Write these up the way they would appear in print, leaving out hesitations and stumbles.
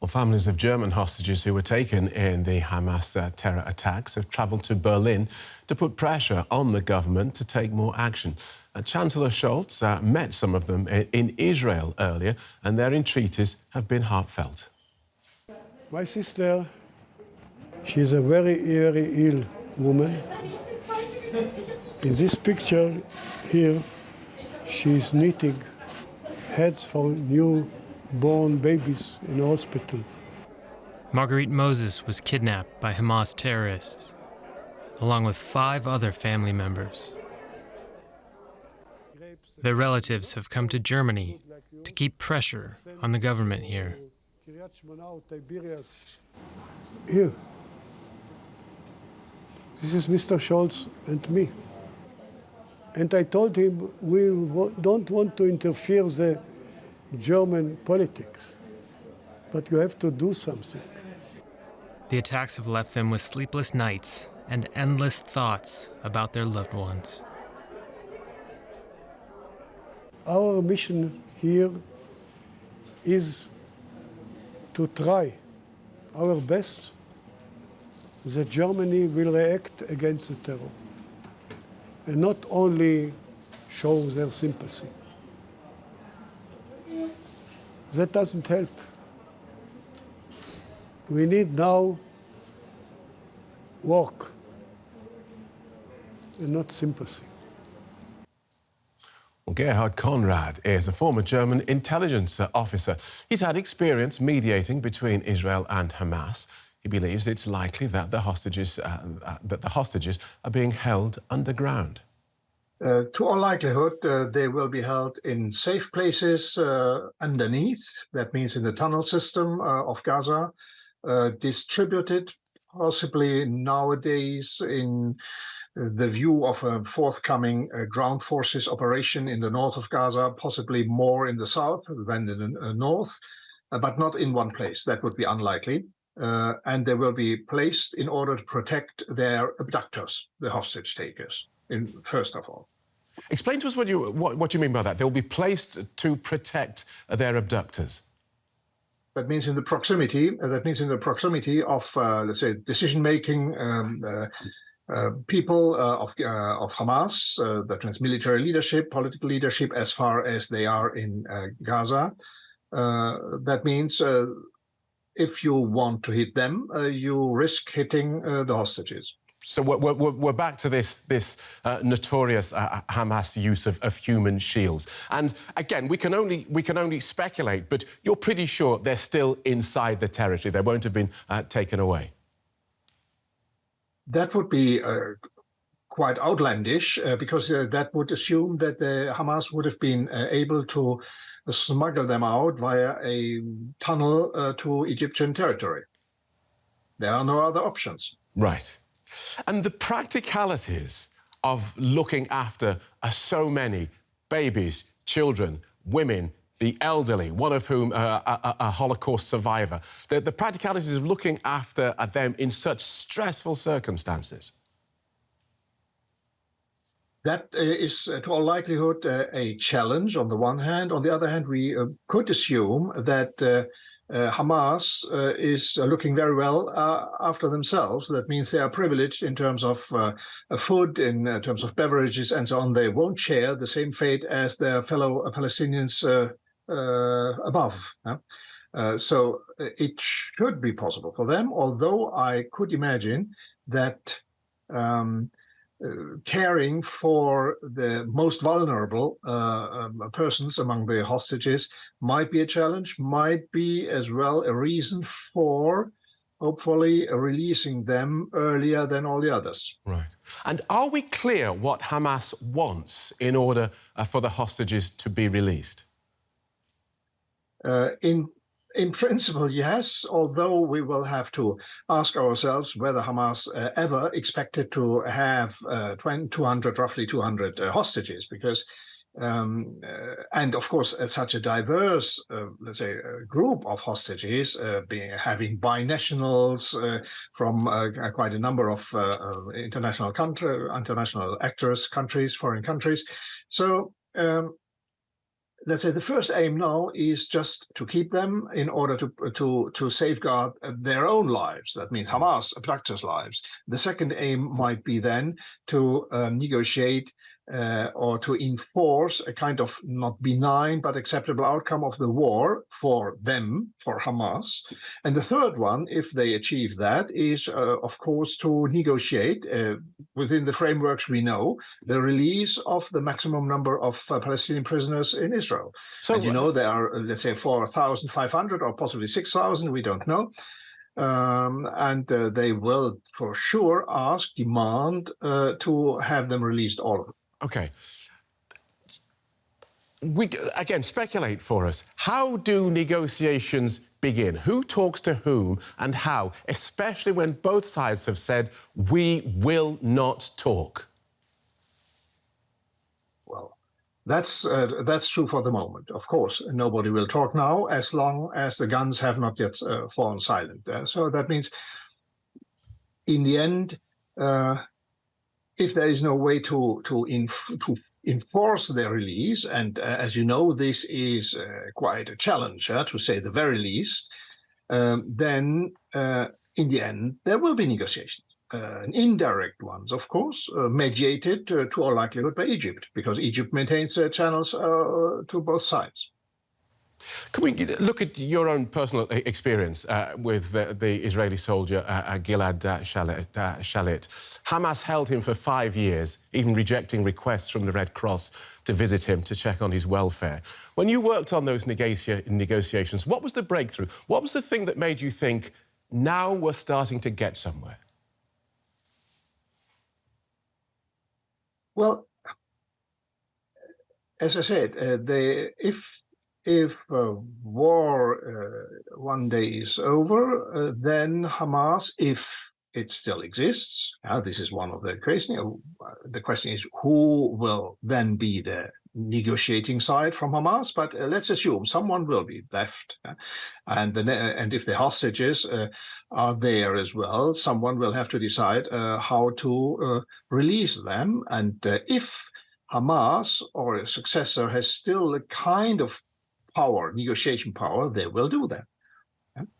Well, families of German hostages who were taken in the Hamas terror attacks have travelled to Berlin to put pressure on the government to take more action. Chancellor Scholz met some of them in Israel earlier, and their entreaties have been heartfelt. My sister, she's a very ill woman. In this picture here, she's knitting heads for newborn babies in the hospital. Marguerite Moses was kidnapped by Hamas terrorists, along with 5 other family members. Their relatives have come to Germany to keep pressure on the government here. Here. This is Mr. Scholz and me. And I told him we don't want to interfere the German politics, but you have to do something. The attacks have left them with sleepless nights and endless thoughts about their loved ones. Our mission here is to try our best that Germany will react against the terror and not only show their sympathy. That doesn't help. We need now work and not sympathy. Well, Gerhard Conrad is a former German intelligence officer. He's had experience mediating between Israel and Hamas. He believes it's likely that the hostages are being held underground. To all likelihood, they will be held in safe places underneath. That means in the tunnel system of Gaza, distributed possibly nowadays in the view of a forthcoming ground forces operation in the north of Gaza, possibly more in the south than in the north, but not in one place. That would be unlikely. And they will be placed in order to protect their abductors, the hostage takers, first of all. Explain to us what you mean by that. They will be placed to protect their abductors. That means in the proximity. That means in the proximity of, let's say, decision-making people of Hamas. That means military leadership, political leadership, as far as they are in Gaza. That means if you want to hit them, you risk hitting the hostages. So we're back to this notorious Hamas use of human shields. And again, we can only speculate, but you're pretty sure they're still inside the territory. They won't have been taken away. That would be quite outlandish, because that would assume that the Hamas would have been able to smuggle them out via a tunnel to Egyptian territory. There are no other options. Right. And the practicalities of looking after so many babies, children, women, the elderly, one of whom a Holocaust survivor, the practicalities of looking after them in such stressful circumstances. That is, to all likelihood, a challenge on the one hand. On the other hand, we could assume that Hamas is looking very well after themselves. That means they are privileged in terms of food, in terms of beverages, and so on. They won't share the same fate as their fellow Palestinians above. So it should be possible for them, although I could imagine that caring for the most vulnerable persons among the hostages might be a challenge, might be as well a reason for hopefully releasing them earlier than all the others. Right. And are we clear what Hamas wants in order for the hostages to be released? In principle, yes, although we will have to ask ourselves whether Hamas ever expected to have roughly 200 hostages, because, and of course, such a diverse, let's say, group of hostages, having binationals from quite a number of international actors, countries, foreign countries. So let's say the first aim now is just to keep them in order to safeguard their own lives. That means Hamas abductors' lives. The second aim might be then to negotiate or to enforce a kind of not benign but acceptable outcome of the war for them, for Hamas. And the third one, if they achieve that, is of course to negotiate within the frameworks we know the release of the maximum number of Palestinian prisoners in Israel. So, and you know, there are, let's say, 4,500 or possibly 6,000, we don't know. And they will for sure demand to have them released, all of them. Okay. Again, speculate for us. How do negotiations begin? Who talks to whom and how? Especially when both sides have said, we will not talk. Well, that's true for the moment. Of course, nobody will talk now as long as the guns have not yet fallen silent. So that means, in the end, if there is no way to enforce their release, and as you know, this is quite a challenge, to say the very least, then in the end, there will be negotiations. Indirect ones, of course, mediated to all likelihood by Egypt, because Egypt maintains channels to both sides. Can we look at your own personal experience with the Israeli soldier Gilad Shalit? Hamas held him for 5 years, even rejecting requests from the Red Cross to visit him to check on his welfare. When you worked on those negotiations, what was the breakthrough? What was the thing that made you think, now we're starting to get somewhere? Well, as I said, if war one day is over, then Hamas, if it still exists, this is one of the questions. The question is, who will then be the negotiating side from Hamas? But let's assume someone will be left, and if the hostages are there as well, someone will have to decide how to release them. And if Hamas or a successor has still a kind of power, negotiation power, they will do that.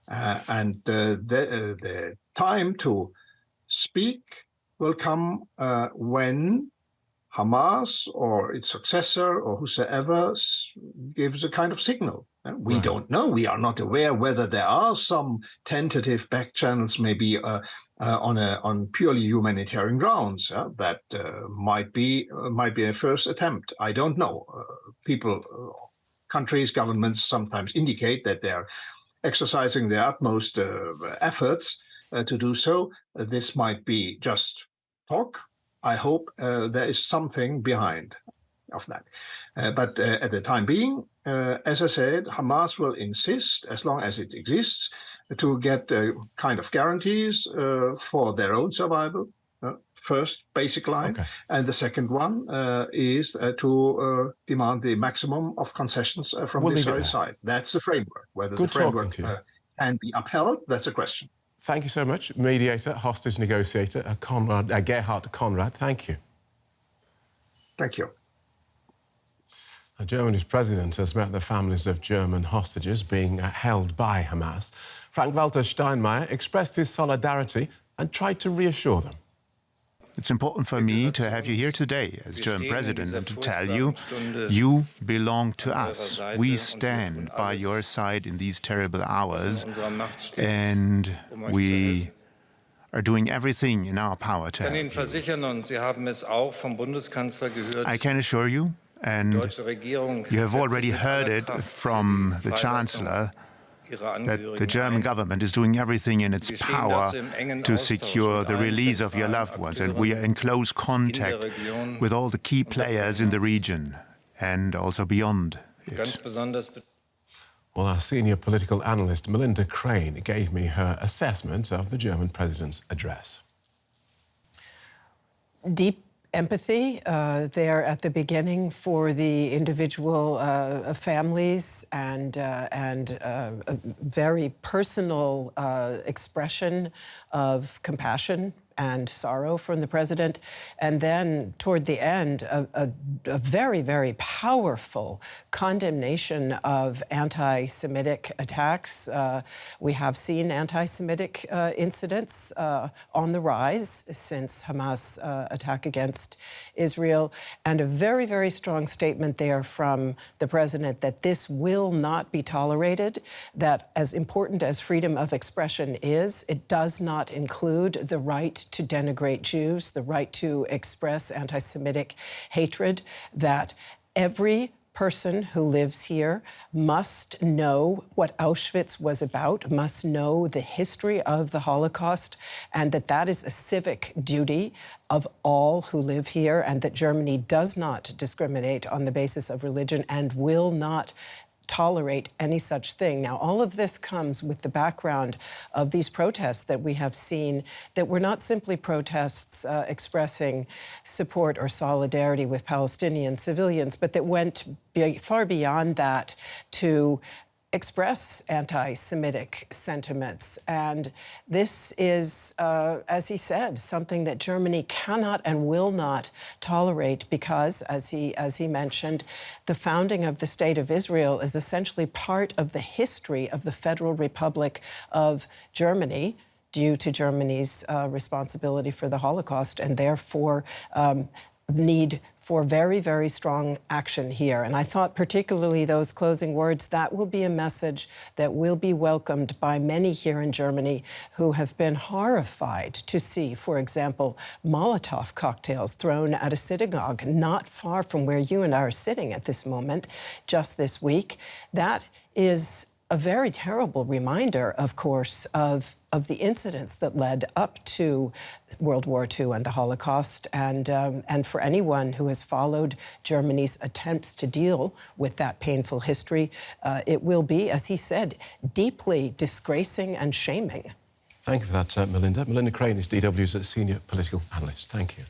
And the time to speak will come when Hamas or its successor or whosoever gives a kind of signal. We don't know. We are not aware whether there are some tentative back channels, maybe on purely humanitarian grounds. That might be a first attempt. I don't know. Countries, governments sometimes indicate that they're exercising their utmost efforts to do so. This might be just talk. I hope there is something behind of that. But at the time being, as I said, Hamas will insist, as long as it exists, to get kind of guarantees for their own survival. First basic line, and the second one is to demand the maximum of concessions from the Israeli side. That's the framework. Whether the framework can be upheld, that's a question. Thank you so much, mediator, hostage negotiator, Gerhard Conrad. Thank you. Thank you. Germany's president has met the families of German hostages being held by Hamas. Frank-Walter Steinmeier expressed his solidarity and tried to reassure them. It's important for me to have you here today as German president and to tell you, you belong to us. We stand by your side in these terrible hours, and we are doing everything in our power to help you. I can assure you, and you have already heard it from the Chancellor, that the German government is doing everything in its power to secure the release of your loved ones. And we are in close contact with all the key players in the region and also beyond it. Well, our senior political analyst, Melinda Crane, gave me her assessment of the German president's address. Deep empathy there at the beginning for the individual families and a very personal expression of compassion and sorrow from the president. And then toward the end, a very, very powerful condemnation of anti-Semitic attacks. We have seen anti-Semitic incidents on the rise since Hamas attack against Israel, and a very, very strong statement there from the president that this will not be tolerated, that as important as freedom of expression is, it does not include the right to denigrate Jews, the right to express anti-Semitic hatred, that every person who lives here must know what Auschwitz was about, must know the history of the Holocaust, and that that is a civic duty of all who live here, and that Germany does not discriminate on the basis of religion and will not tolerate any such thing. Now, all of this comes with the background of these protests that we have seen that were not simply protests expressing support or solidarity with Palestinian civilians, but that went far beyond that to express anti-Semitic sentiments. And this is, as he said, something that Germany cannot and will not tolerate because, as he mentioned, the founding of the State of Israel is essentially part of the history of the Federal Republic of Germany, due to Germany's responsibility for the Holocaust, and therefore need for very, very strong action here. And I thought particularly those closing words, that will be a message that will be welcomed by many here in Germany who have been horrified to see, for example, Molotov cocktails thrown at a synagogue not far from where you and I are sitting at this moment, just this week. That is a very terrible reminder, of course, of the incidents that led up to World War II and the Holocaust, and for anyone who has followed Germany's attempts to deal with that painful history, it will be, as he said, deeply disgracing and shaming. Thank you for that, Melinda. Melinda Crane is DW's senior political analyst. Thank you.